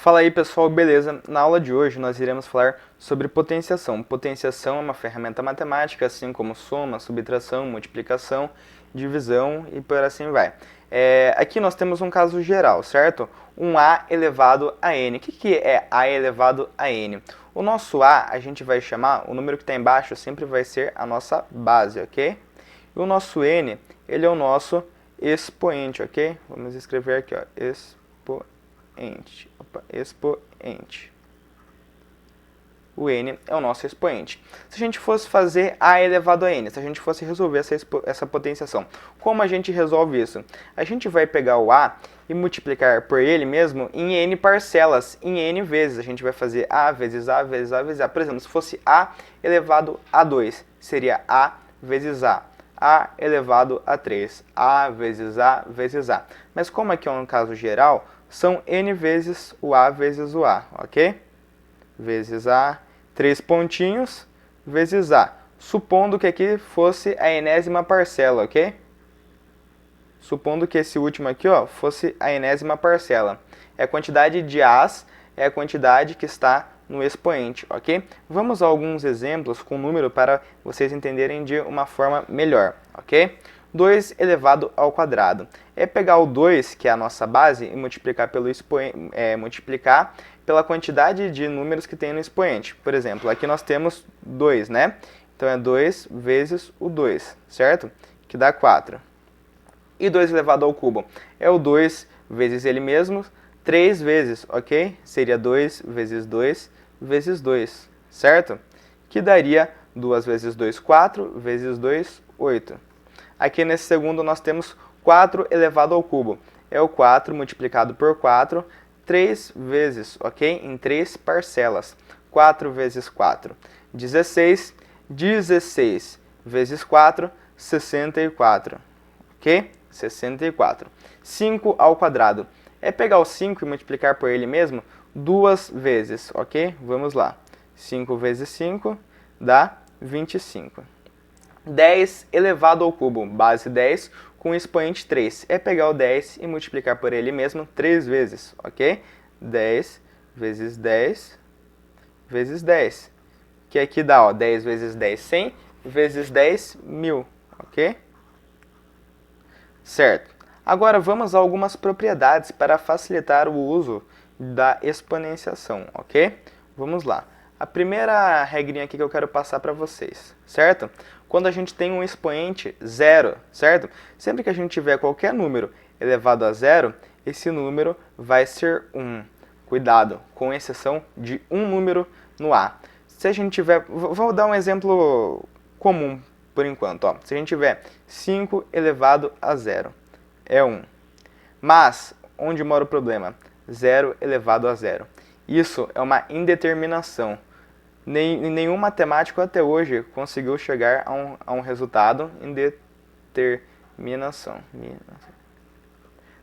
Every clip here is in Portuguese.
Fala aí pessoal, beleza? Na aula de hoje nós iremos falar sobre potenciação. Potenciação é uma ferramenta matemática, assim como soma, subtração, multiplicação, divisão e por assim vai. Aqui nós temos um caso geral, certo? Um A elevado a N. O que é A elevado a N? O nosso A gente vai chamar, o número que está embaixo sempre vai ser a nossa base, ok? E o nosso N, ele é o nosso expoente, ok? Vamos escrever aqui, ó, expoente. O N é o nosso expoente. Se a gente fosse fazer A elevado a N, se a gente fosse resolver essa potenciação, como a gente resolve isso? A gente vai pegar o A e multiplicar por ele mesmo em N parcelas, em N vezes. A gente vai fazer A vezes A vezes A vezes A. Por exemplo, se fosse A elevado a 2, seria A vezes A. A elevado a 3, A vezes A vezes A. Mas como aqui é um caso geral, são N vezes o A vezes o A, ok? Vezes A, 3 pontinhos, vezes A. Supondo que aqui fosse a enésima parcela, ok? Supondo que esse último aqui, ó, fosse a enésima parcela. É a quantidade de A's, é a quantidade que está no expoente, ok? Vamos a alguns exemplos com número para vocês entenderem de uma forma melhor, ok? 2 elevado ao quadrado. É pegar o 2, que é a nossa base, e multiplicar multiplicar pela quantidade de números que tem no expoente. Por exemplo, aqui nós temos 2, né? Então é 2 vezes o 2, certo? Que dá 4. E 2 elevado ao cubo é o 2 vezes ele mesmo, 3 vezes, ok? Seria 2 vezes 2 vezes 2, certo? Que daria 2 vezes 2, 4, vezes 2, 8. Aqui nesse segundo nós temos 4 elevado ao cubo. É o 4 multiplicado por 4, 3 vezes, ok? Em 3 parcelas. 4 vezes 4, 16. 16 vezes 4, 64. Ok? 64. 5 ao quadrado. É pegar o 5 e multiplicar por ele mesmo 2 vezes, ok? Vamos lá. 5 vezes 5 dá 25. 10 elevado ao cubo, base 10, com expoente 3. É pegar o 10 e multiplicar por ele mesmo 3 vezes, ok? 10 vezes 10 vezes 10. Que aqui dá, ó, 10 vezes 10, 100, vezes 10, 1000, ok? Certo. Agora vamos a algumas propriedades para facilitar o uso da exponenciação, ok? Vamos lá. A primeira regrinha aqui que eu quero passar para vocês, certo? Quando a gente tem um expoente zero, certo? Sempre que a gente tiver qualquer número elevado a zero, esse número vai ser 1. Cuidado, com exceção de um número no A. Se a gente tiver, vou dar um exemplo comum por enquanto, ó. Se a gente tiver 5 elevado a zero, é 1. Mas, onde mora o problema? 0 elevado a zero. Isso é uma indeterminação. Nenhum matemático até hoje conseguiu chegar a um resultado indeterminação.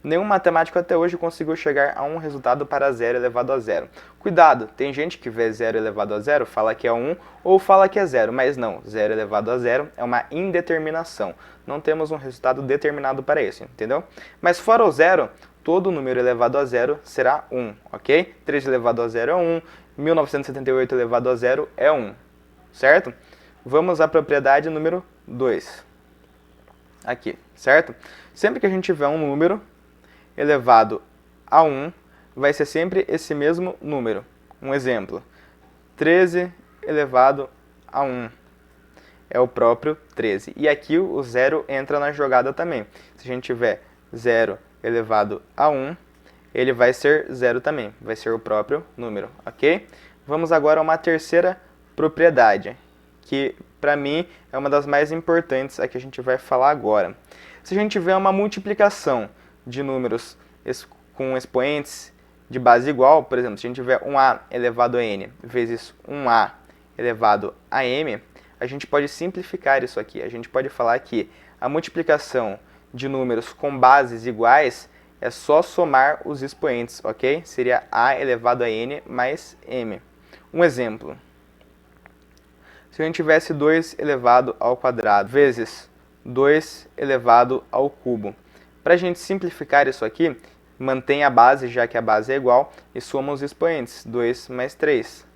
Nenhum matemático até hoje conseguiu chegar a um resultado para 0 elevado a zero. Cuidado, tem gente que vê 0 elevado a zero, fala que é 1 ou fala que é 0, mas não, 0 elevado a zero é uma indeterminação. Não temos um resultado determinado para isso, entendeu? Mas fora o zero, todo número elevado a zero será 1, ok? 3 elevado a zero é 1, 1978 elevado a zero é 1, certo? Vamos à propriedade número 2. Aqui, certo? Sempre que a gente tiver um número elevado a 1, vai ser sempre esse mesmo número. Um exemplo, 13 elevado a 1 é o próprio 13. E aqui o zero entra na jogada também. Se a gente tiver 0 elevado a 1, ele vai ser 0 também, vai ser o próprio número, ok? Vamos agora a uma terceira propriedade, que para mim é uma das mais importantes, a que a gente vai falar agora. Se a gente tiver uma multiplicação de números com expoentes de base igual, por exemplo, se a gente tiver 1A elevado a n vezes 1A elevado a m, a gente pode simplificar isso aqui. A gente pode falar que a multiplicação de números com bases iguais é só somar os expoentes, ok? Seria A elevado a n mais m. Um exemplo. Se a gente tivesse 2 elevado ao quadrado vezes 2 elevado ao cubo. Para a gente simplificar isso aqui, mantém a base, já que a base é igual, e soma os expoentes, 2 mais 3.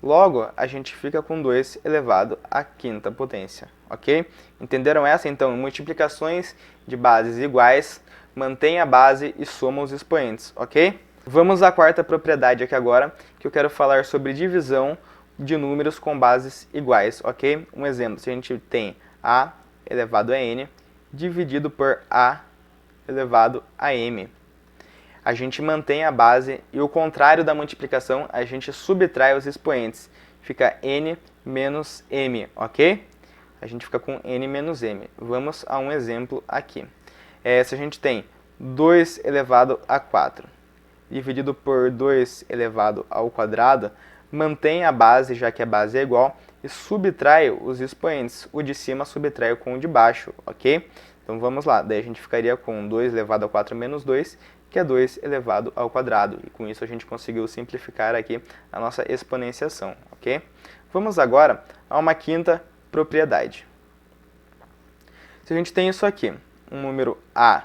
Logo, a gente fica com 2 elevado à quinta potência, ok? Entenderam essa? Então, multiplicações de bases iguais, mantém a base e soma os expoentes, ok? Vamos à quarta propriedade aqui agora, que eu quero falar sobre divisão de números com bases iguais, ok? Um exemplo, se a gente tem a elevado a n dividido por a elevado a m. A gente mantém a base e o contrário da multiplicação, a gente subtrai os expoentes. Fica n menos m, ok? A gente fica com n menos m. Vamos a um exemplo aqui. Se a gente tem 2 elevado a 4 dividido por 2 elevado ao quadrado, mantém a base, já que a base é igual, e subtrai os expoentes. O de cima subtrai com o de baixo, ok? Então vamos lá, daí a gente ficaria com 2 elevado a 4 menos 2, que é 2 elevado ao quadrado. E com isso a gente conseguiu simplificar aqui a nossa exponenciação, ok? Vamos agora a uma quinta propriedade. Se a gente tem isso aqui, um número a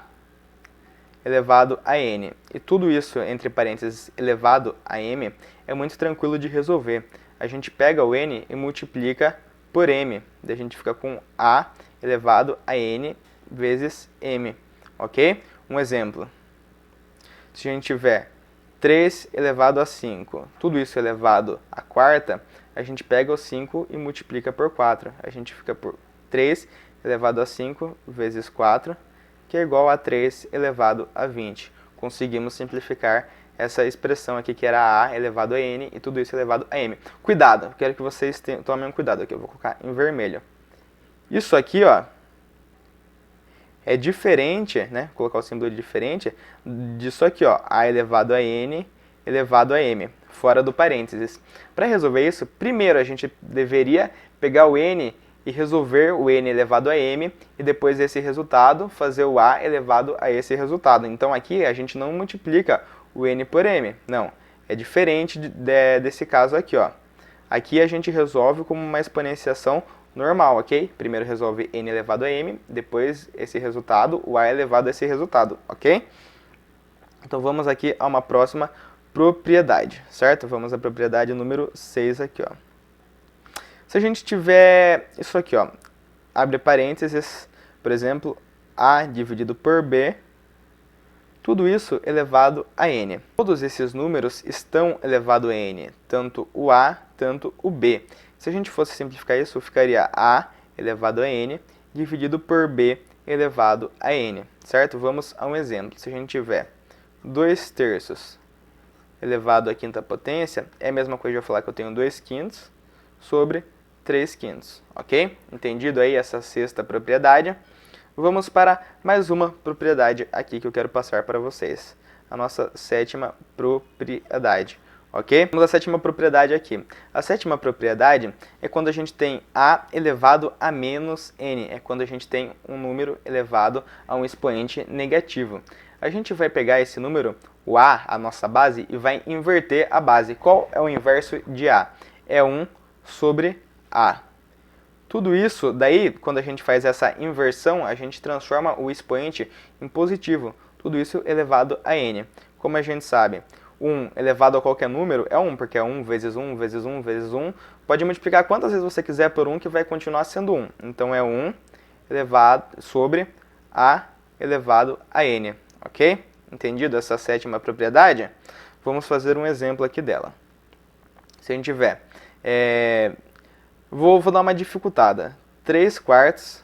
elevado a n, e tudo isso, entre parênteses, elevado a m, é muito tranquilo de resolver. A gente pega o n e multiplica por m, daí a gente fica com a elevado a n vezes m, ok? Um exemplo. Se a gente tiver 3 elevado a 5, tudo isso elevado à quarta, a gente pega o 5 e multiplica por 4. A gente fica por 3 elevado a 5 vezes 4, que é igual a 3 elevado a 20. Conseguimos simplificar essa expressão aqui, que era a elevado a n, e tudo isso elevado a m. Cuidado, eu quero que vocês tomem um cuidado aqui, eu vou colocar em vermelho. Isso aqui, ó, é diferente, né? Vou colocar o símbolo diferente disso aqui, ó, a elevado a n elevado a m, fora do parênteses. Para resolver isso, primeiro a gente deveria pegar o n e resolver o n elevado a m, e depois desse resultado fazer o a elevado a esse resultado. Então aqui a gente não multiplica o n por m, não. É diferente desse caso aqui, ó. Aqui a gente resolve como uma exponenciação normal, ok? Primeiro resolve n elevado a m, depois esse resultado, o a elevado a esse resultado, ok? Então vamos aqui a uma próxima propriedade, certo? Vamos à propriedade número 6 aqui, ó. Se a gente tiver isso aqui, ó, abre parênteses, por exemplo, a dividido por b, tudo isso elevado a n. Todos esses números estão elevado a n, tanto o a, tanto o b. Se a gente fosse simplificar isso, ficaria a elevado a n dividido por b elevado a n, certo? Vamos a um exemplo. Se a gente tiver 2 terços elevado à quinta potência, é a mesma coisa de eu falar que eu tenho 2 quintos sobre 3 quintos, ok? Entendido aí essa sexta propriedade? Vamos para mais uma propriedade aqui que eu quero passar para vocês. A nossa sétima propriedade, ok? Vamos à sétima propriedade aqui. A sétima propriedade é quando a gente tem a elevado a menos n. É quando a gente tem um número elevado a um expoente negativo. A gente vai pegar esse número, o a nossa base, e vai inverter a base. Qual é o inverso de a? É 1 sobre a. Tudo isso, daí, quando a gente faz essa inversão, a gente transforma o expoente em positivo. Tudo isso elevado a n. Como a gente sabe, 1 elevado a qualquer número é 1, porque é 1 vezes 1 vezes 1 vezes 1. Pode multiplicar quantas vezes você quiser por 1, que vai continuar sendo 1. Então é 1 elevado sobre a elevado a n. Ok? Entendido essa sétima propriedade? Vamos fazer um exemplo aqui dela. Se a gente tiver... Vou dar uma dificultada. 3 quartos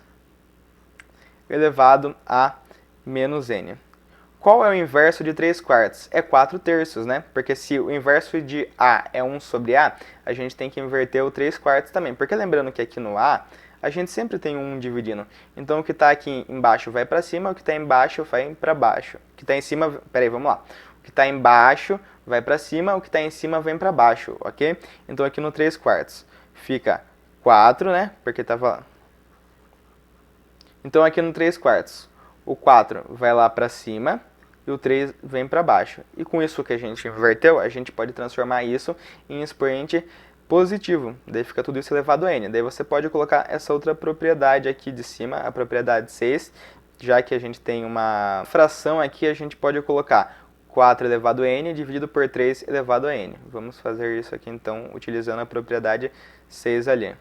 elevado a menos n. Qual é o inverso de 3 quartos? É 4 terços, né? Porque se o inverso de a é 1 sobre a gente tem que inverter o 3 quartos também. Porque lembrando que aqui no a gente sempre tem um dividindo. Então o que está aqui embaixo vai para cima, o que está embaixo vai para baixo. O que está em cima... Peraí, vamos lá. O que está embaixo vai para cima, o que está em cima vem para baixo, ok? Então aqui no 3 quartos fica 4, né? Porque estava... Então aqui no 3 quartos, o 4 vai lá para cima e o 3 vem para baixo. E com isso que a gente inverteu, a gente pode transformar isso em expoente positivo. Daí fica tudo isso elevado a n. Daí você pode colocar essa outra propriedade aqui de cima, a propriedade 6, já que a gente tem uma fração aqui, a gente pode colocar 4 elevado a n dividido por 3 elevado a n. Vamos fazer isso aqui, então, utilizando a propriedade 6 ali.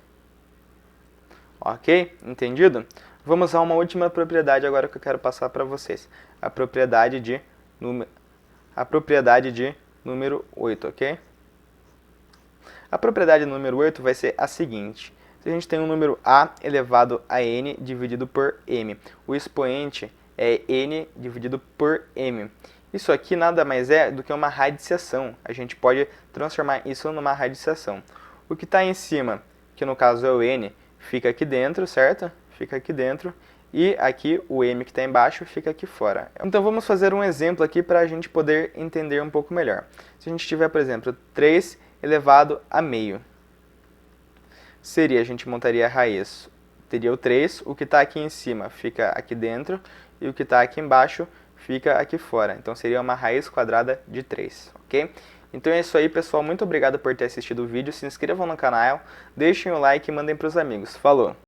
Ok? Entendido? Vamos a uma última propriedade agora que eu quero passar para vocês. A propriedade de número 8, ok? A propriedade número 8 vai ser a seguinte. Se a gente tem um número a elevado a n dividido por m, o expoente é n dividido por m. Isso aqui nada mais é do que uma radiciação. A gente pode transformar isso numa radiciação. O que está em cima, que no caso é o n, fica aqui dentro, certo? Fica aqui dentro. E aqui o m que está embaixo fica aqui fora. Então vamos fazer um exemplo aqui para a gente poder entender um pouco melhor. Se a gente tiver, por exemplo, 3 elevado a meio. A gente montaria a raiz. Teria o 3, o que está aqui em cima fica aqui dentro e o que está aqui embaixo fica aqui fora. Então seria uma raiz quadrada de 3, ok? Então é isso aí, pessoal. Muito obrigado por ter assistido o vídeo. Se inscrevam no canal, deixem o like e mandem para os amigos. Falou!